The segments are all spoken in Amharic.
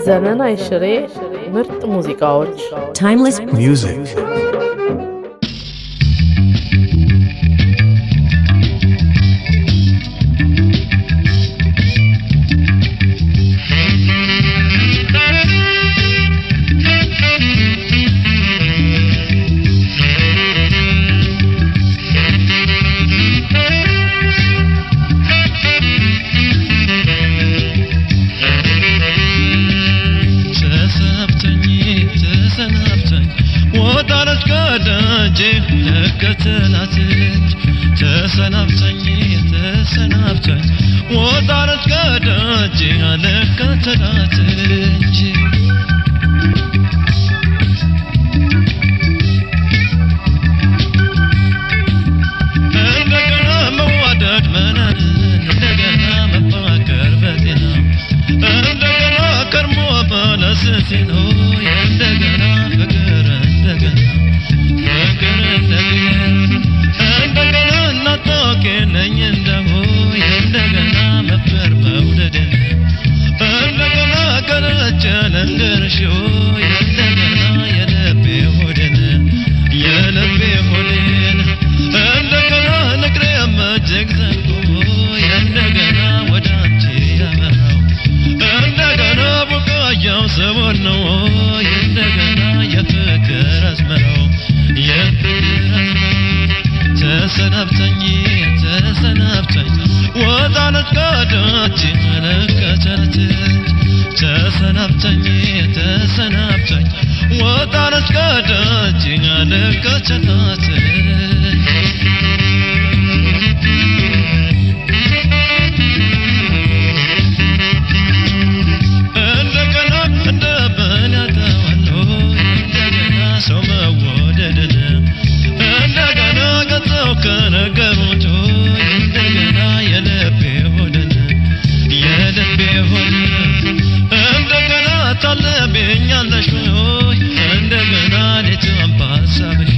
ዘመናዊ ሽሬ ምርጥ ሙዚቃዎች timeless music ተሰናብተኝ ወጣለት ከደጅ አለከተላትች እንደገና መዋደድ መናን እንደገና መፋቀር በጤና እንደገና ከርሞ በለስቴ ነው እንደገና ፍቅር እንደገና እንደገና እናታውቂልኝ እንደሆ እንደገና መፍቀር መውደድ እንደገና ገለጨ ልንገርሽው እንደገና የልቤ ሆዴን እንደገና ንግሬም እጅግ ዘንጎ እንደገና ወደ አንቺ ያመራው እንደገና ቡቃያው ሰቦን ነው እንደገና የፍቅር አስመራው ተሰናብተኝ ወጣለት ከደጅ አለከተላትች ተሰናብተኝ ወጣለት ከደጅ አለከተላትች እንደገና እንደምን ያተዋለሁ እንደገና ሰው መወደድን እንደገና ገጸው ከነገሩት እንደገና የልቤ ሆድን እንደገና ታለብኛለሽ እንደገና ሌትም በሀሳብሽ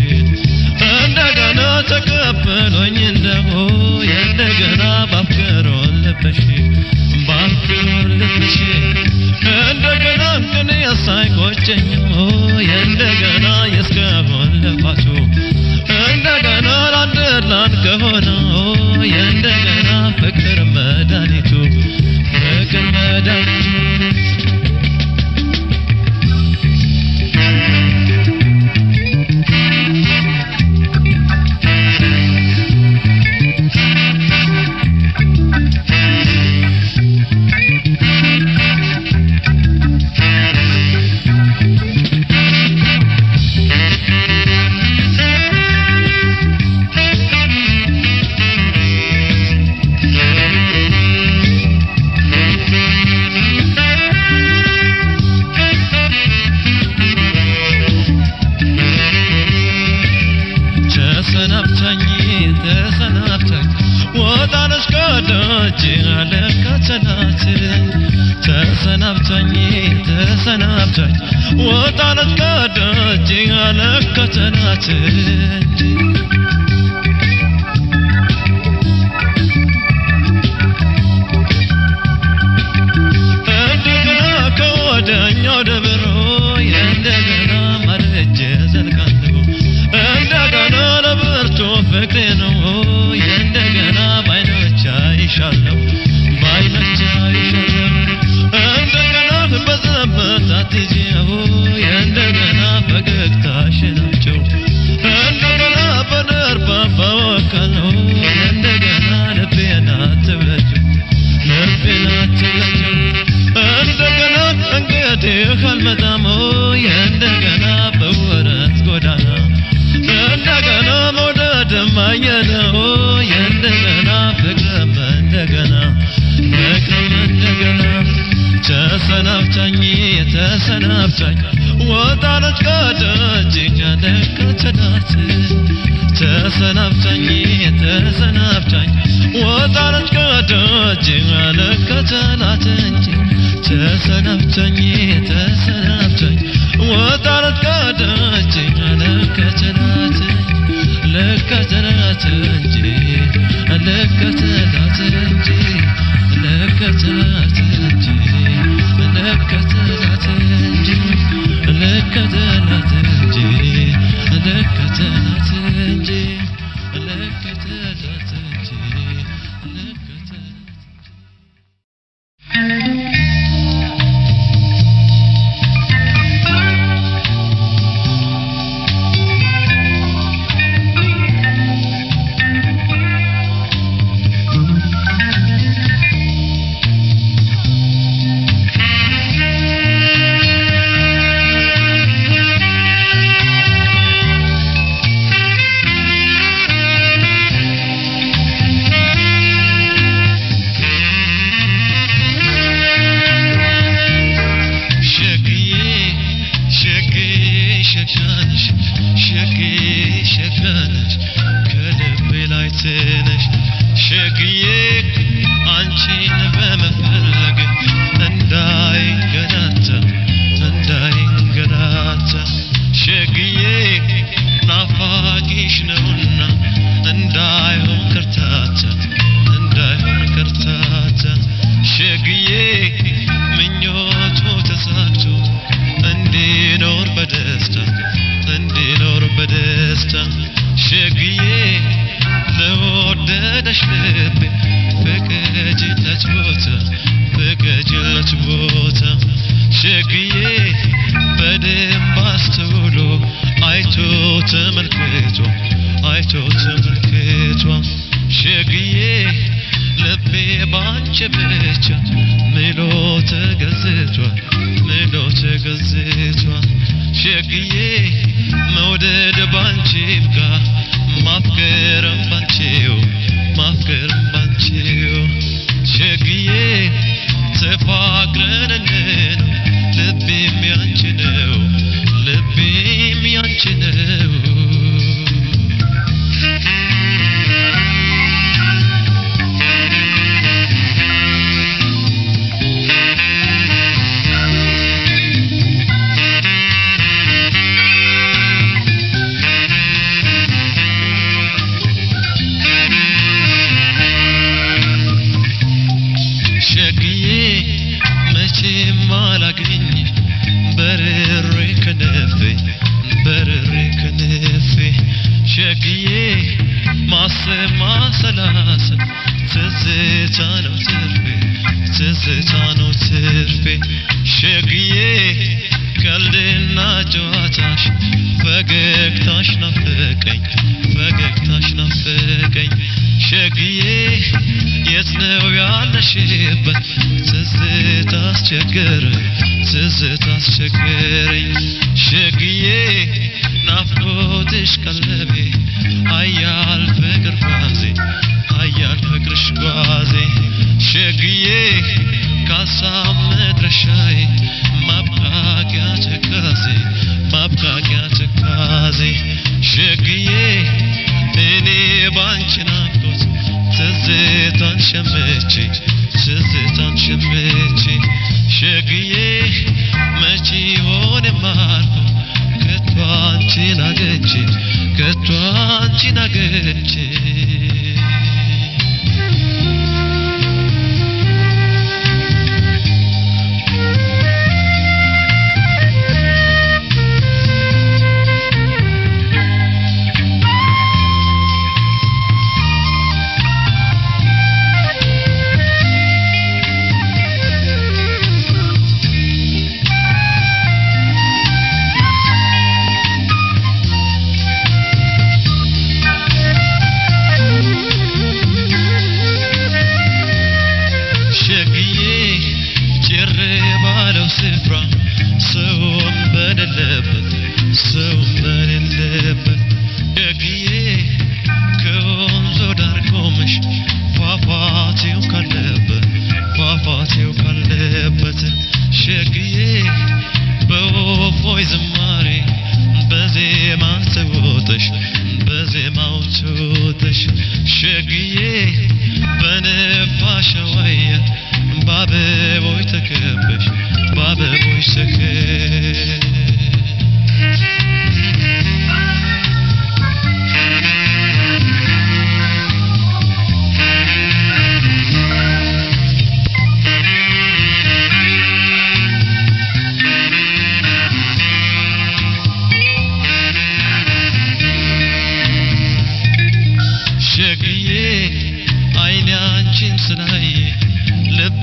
እንደገና ተቀበሎኝ እንደሆ እንደገና ባፍቅሮ ልብሽ እንደገና ግን ሳይቆጨኝ እንደገና የስከሆን ልፋቱ እንደገና ላንድላን ከሆነ እንደገና ፍቅር መድኃኒቱ ተሰናብተኝ ወጣለት ከደጅ አለከተላትች ተሰናብተኝ ወጣለት ከደጅ አለከተላትች እንደገና ከወደኛው ደብሮ እንደገና ማርጀ ዘልቃለሁ እንደገና ለብርቱ ፍቅሬ ነው እንደገና ባይኖች አይሻለሁ እንደገና በዘበት አትይው እንደገና ፈገግታሽን አምጪው እንደገና በደርባ በወከለው እንደገና ልቤን አትብለጭው እንደገና እንግዲህ አልመጣም እንደገና በወረት ጎዳና እንደገና መውደድም አየነው እንደገና ፍቅርም እንደገና ተሰናብተኝ ወጣለት ከደጅ አለከተላትች ተሰናብተኝ ወጣለት ከደጅ አለከተላትች ተሰናብተኝ ወጣለት ከደጅ አለከተላትች ልከተላት እንጂ ልከተላት እንጂ ልከተላት እንጂ ልከተላት እንጂ ልከተላት እንጂ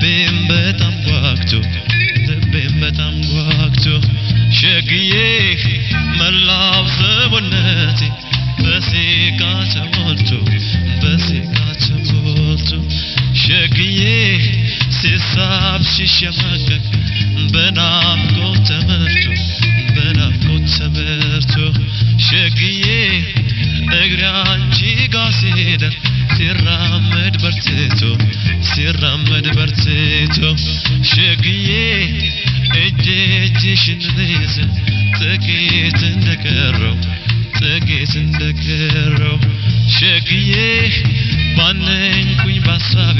ልቤም በጣም ጓግቶ ሸግዬ መላው ሰውነቴ በሲቃ ተሞልቶ ሸግዬ ሲሳብ ሲሸማቀቅ በናፍቆት ተመርቶ ሸግዬ እግሬ አንቺ ጋ ሲደርስ ሲራመድ በርትቶ ሸግዬ እጅሽን ልይዝ ጥቂት እንደቀረው ሸግዬ ባነንኩኝ ባሳቤ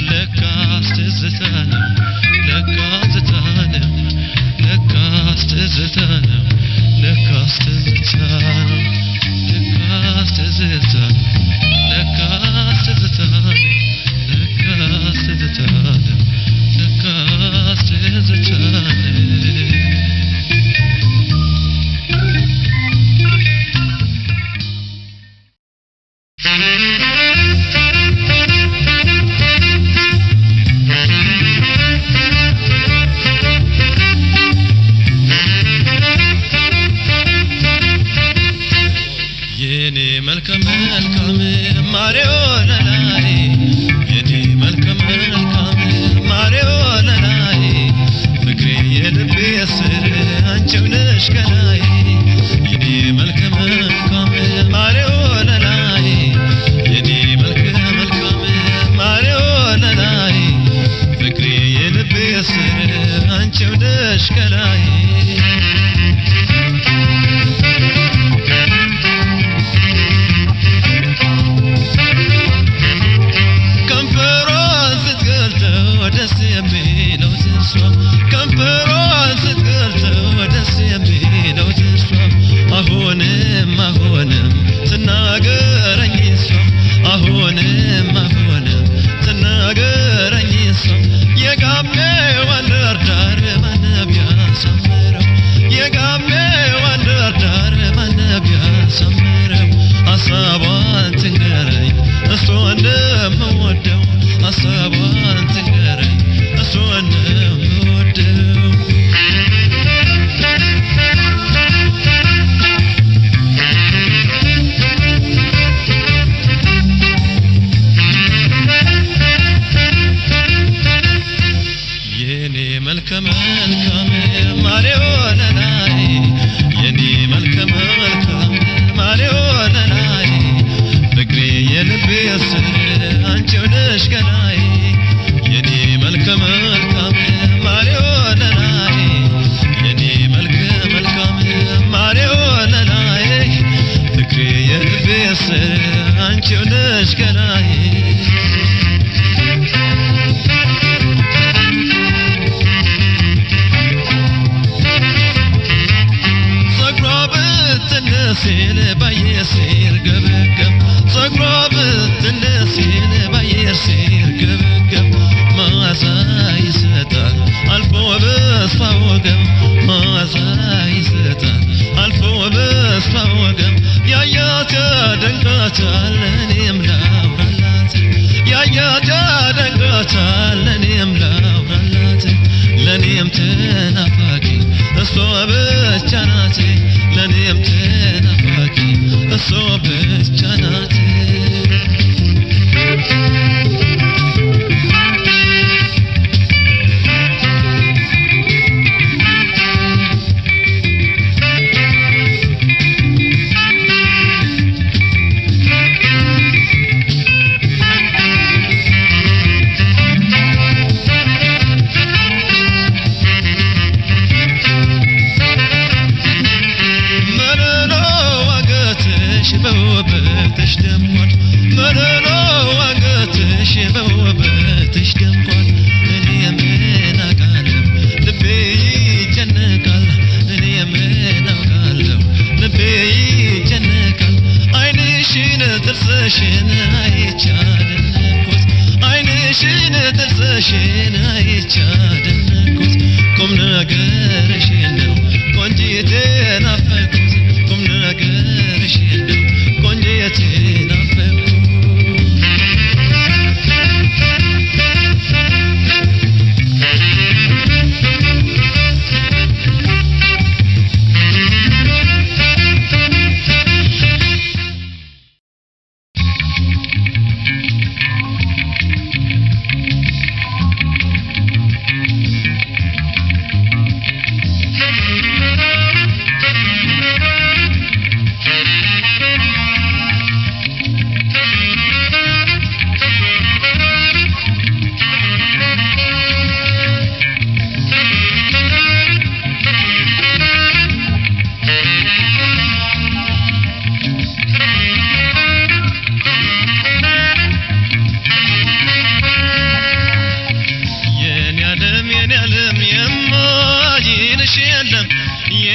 ለካስ ትዝታ ነው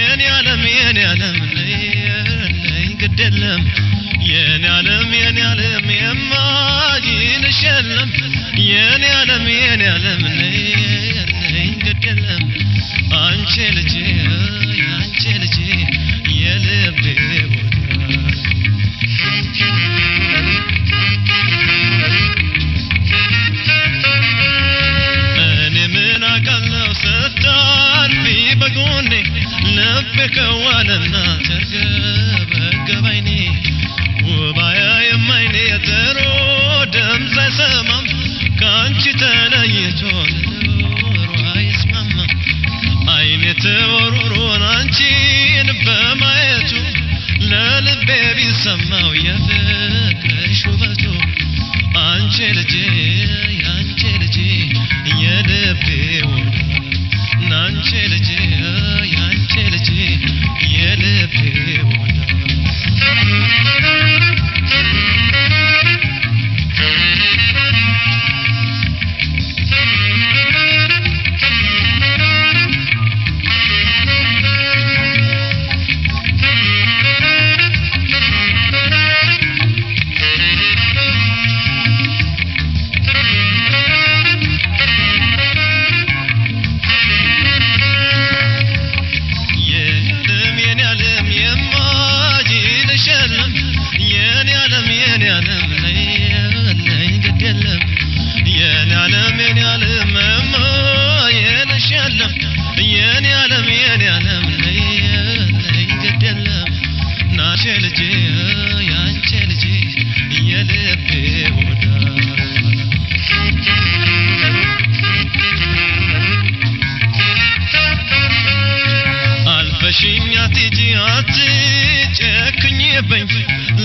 የኔ ዓለም ነይ ግድ የለም የኔ ዓለም የማይንሽ የለም የኔ ዓለም ነይ ግድ የለም አንቺ ልጄ የልቤ እኔ ምን አውቃለሁ ስታልፊ በጎኔ ልቤ ከዋለና ተርገበገባይኔ ውባያ የማይኔ ጥሩ ድምፅ አይሰማም ከአንቺ ተለይቶ ኑሮ አይስማማም አይኔ ተወሩሮን አንቺን በማየቱ ለልቤ ቢሰማው የፍቅርሽ ውበቱ አንቺ ልጄ የልቤ ወዳጅ ናንቺ ልጄ የልቤ ወዳጅ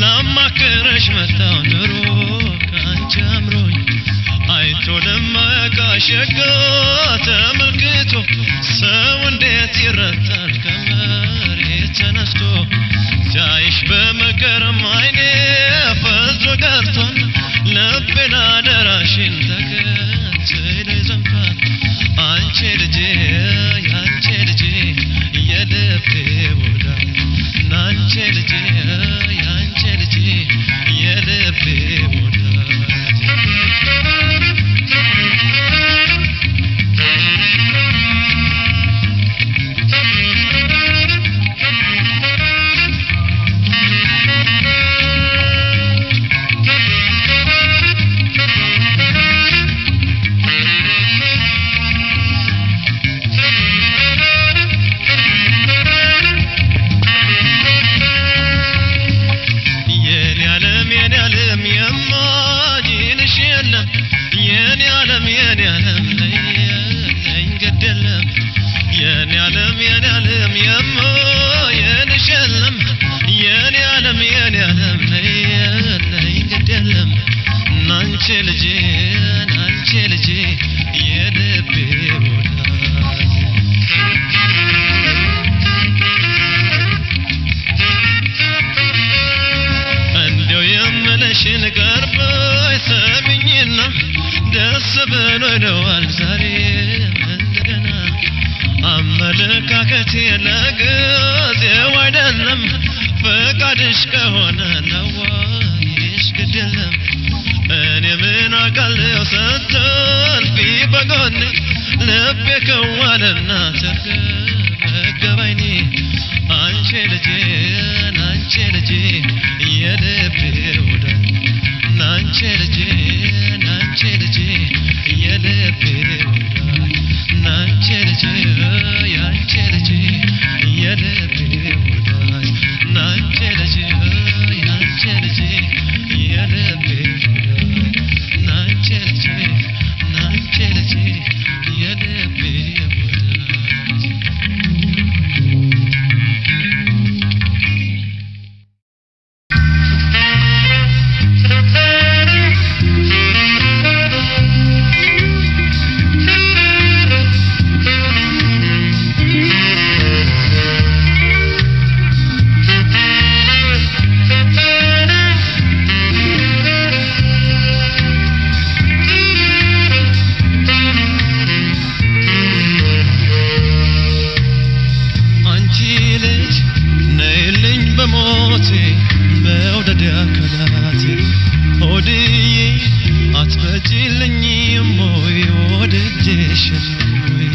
ላማክረሽ መጣው ኑሮ ካንቺ አምሮኝ አይቶ ለማያቃሸጋ ተመልክቶ ሰው እንዴት ይረታል ከመሬት ተነስቶ ሲያይሽ በመገረም አይኔ ፈዞ ቀርቷል ልቤን አደራሽን ተከትሎ ዘንቷል አንቺ ልጄ የልቤ ወዳጅ ናንቺ ልጄ የልቤ ወዳጅ ብሎኛል ዛሬ እንደገና አመለካከቴ ለጊዜው አይደለም ፈቃድሽ ከሆነ ነው ወይስ ግድ የለም እኔ ምን አውቃለሁ ስትልፊ በጎኔ ልቤ ከዋለና ተርገበገባይኔ አንቺ ልጄ የልቤ ወዳጅ ናንቺ ልጄ የልቤ ወዳጅ ናንቺ ልጄ የልቤ ወዳጅ ናንቺ ልጄ የልቤ ወዳጅ ናንቺ ልጄ የልቤ ወዳጅ ወደጀሽ ወይ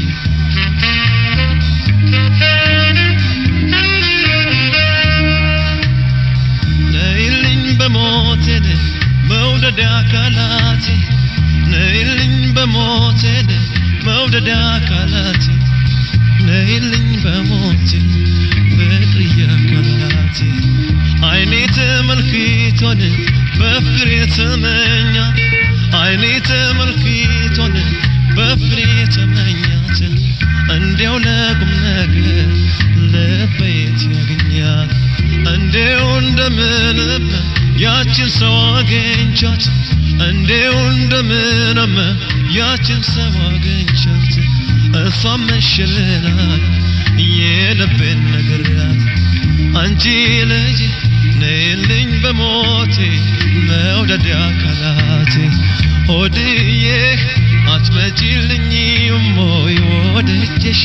ነይልኝ በሞቴ መውደድ አካላቴ ነይልኝ በሞቴ መውደድ አካላቴ ነይልኝ በሞቴ ፍቅር አካላቴ አይኔ ተመልክቶን በፍቅር ተመኛ አይኔ ተመልክቶን በፍቅር ተመኛት እንዲያው ለቁም ነገር ለቤት ያገኛት እንዲያው እንደምንም ያችን ሰው አገኝቻት እንዲያው እንደምንም ያችን ሰው አገኝቻት እሷም መሽልናል የልቤን ነግራት አንቺ ልጅ ነይልኝ በሞቴ መውደድ አካላቴ ሆድዬ አትመጪልኝም ወይ ወደጀሽ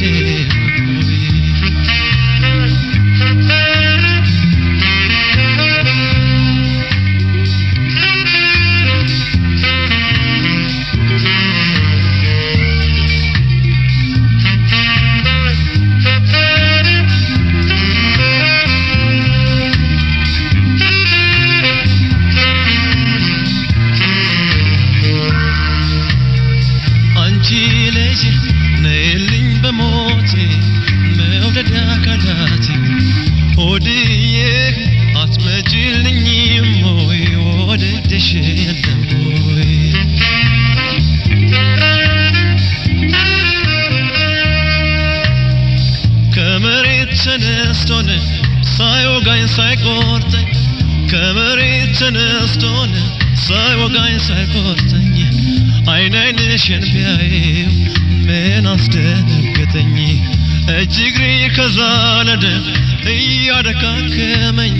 ነይልኝ በሞቴ መውደድ አካላቴ ሆድዬ አትመጪልኝም ወይ ወደጀሽ የለም ወይ ከመሬት ተነስቶን ሳይወጋኝ ሳይቆርጠኝ ከመሬት ተነስቶን ሳይወጋኝ ሳይቆርጠኝ አይን አይንሽን ቢያየው ምን አስደነገጠኝ እጅግሬ ከዛለደ እያደካከመኝ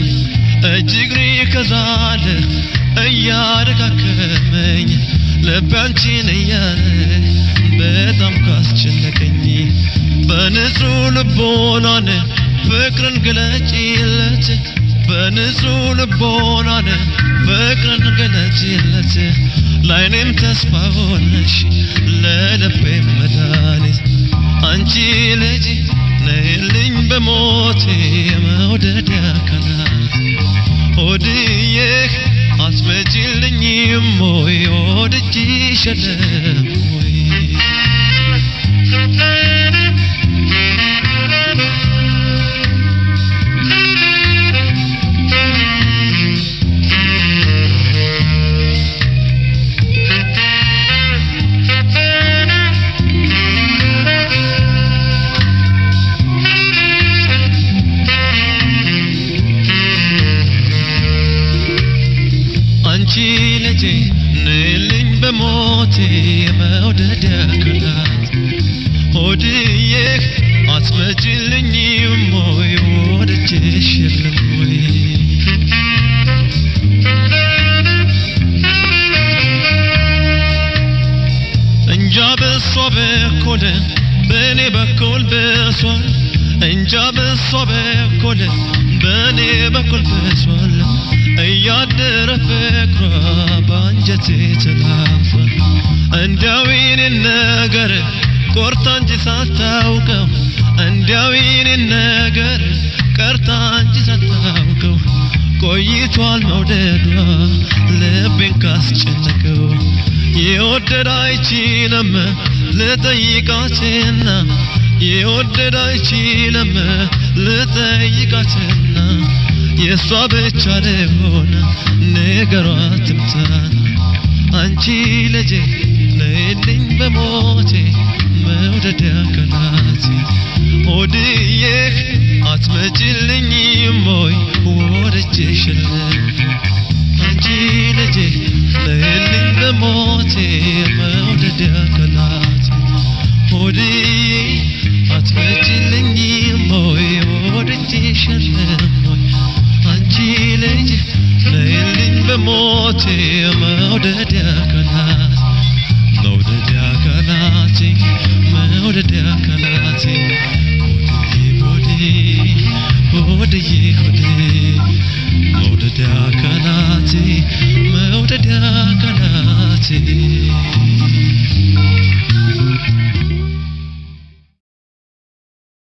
እጅግሬ ከዛለ እያደካከመኝ ልባንቺን እያለ በጣም ካስጨነቀኝ በንጹህ ልቦናን ፍቅርን ግለጪለት በንጹህ ልቦናን ፍቅርን ግለጪለት ላይኔም ተስፋ ሆነሽ ለልቤም መድኃኒት አንቺ ልጅ ነይልኝ በሞቴ መውደድ አካላት ሆድዬ አትመጪልኝም ወይ ወደጅሽ የለም ወይ አንቺ ልጅ ነይልኝ በሞቴ መውደድ አካላት ሆድዬ አትመጪልኝም ወይ ወደጀሽ የለም ወይ እንጃ በሷ በኩል በእኔ በኩል በሷል እንጃ በሷ በኩል በእኔ በኩል በሷል እያደረ ፍቅሯ ባንጀቴ ተላፏል እንዲያው የኔን ነገር ቆርጣ እንጂ ሳታውቀው እንዲያው የኔን ነገር ቀርታ እንጂ ሳታውቀው ቆይቷል መውደዷ ልቤን ካስጨነቀው የወደደ አይችልም ልጠይቃትና የወደደ አይችልም ልጠይቃትና የሷ ብቻ ለሆነ ነገሯ ትምታን አንቺ ልጅ ነይልኝ በሞቴ መውደድ አካላቴ ሆድዬ አትመጪልኝም ወይ ወደጀሽ የለም አንቺ ልጅ ነይልኝ በሞቴ መውደድ አካላቴ ሆድዬ አትመጪልኝም ወይ ወደጀሽ የለም ወይ አንቺ ልጅ ነይልኝ በሞቴ መውደድ አካላት መውደድ አካላቴ መውደድ አካላቴ ሆድዬ መውደድ አካላቴ መውደድ አካላቴ